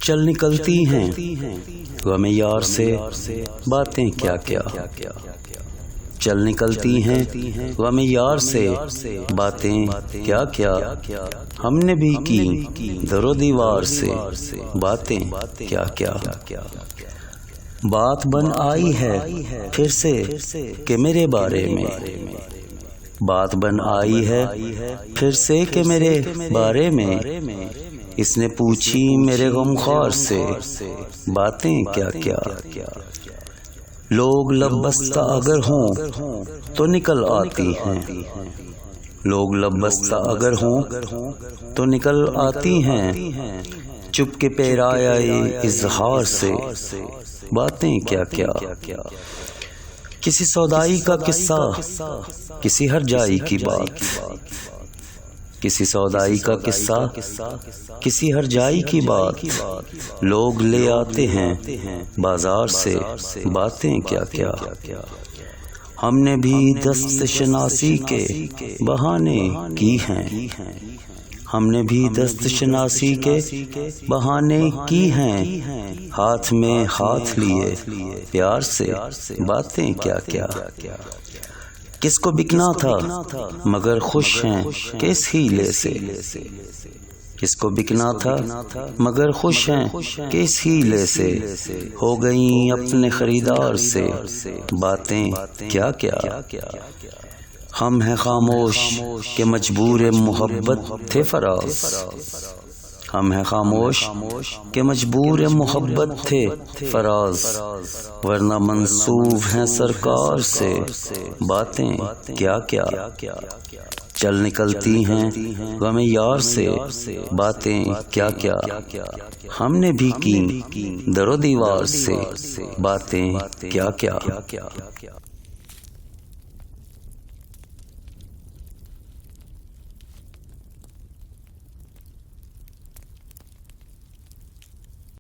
چل نکلتی ہیں غم یار سے باتیں کیا کیا، چل نکلتی ہیں غم یار سے باتیں کیا کیا، ہم نے بھی کی در و دیوار سے باتیں کیا کیا۔ بات بن آئی ہے پھر سے کہ میرے بارے میں، بات بن آئی ہے پھر سے کہ میرے بارے میں، اس نے پوچھی میرے غمخوار سے باتیں کیا کیا۔ لوگ لب بستہ اگر ہوں تو نکل آتی ہیں، لوگ لب بستہ اگر ہوں تو نکل آتی ہیں، چپ کے پیرائے اظہار سے باتیں کیا کیا۔ کسی سودائی کا قصہ، کسی ہر جائی کی بات، کسی سودائی کا قصہ کسی ہر جائی کی بات، لوگ لے آتے ہیں بازار سے باتیں کیا کیا۔ ہم نے بھی دست شناسی کے بہانے کی ہیں، ہم نے بھی دست شناسی کے بہانے کی ہیں، ہاتھ میں ہاتھ لیے پیار سے باتیں کیا کیا۔ کس کو بکنا تھا مگر خوش ہیں کس ہیلے سے، کس کو بکنا تھا مگر خوش ہیں کس ہیلے سے، ہو گئیں اپنے خریدار سے باتیں کیا کیا۔ ہم ہیں خاموش کہ مجبور محبت تھے فراز، ہم ہیں خاموش کہ مجبور محبت تھے فراز، ورنہ منسوب ہیں سرکار سے باتیں کیا کیا۔ چل نکلتی ہیں غم یار سے باتیں کیا کیا، ہم نے بھی کی در و دیوار سے باتیں کیا کیا۔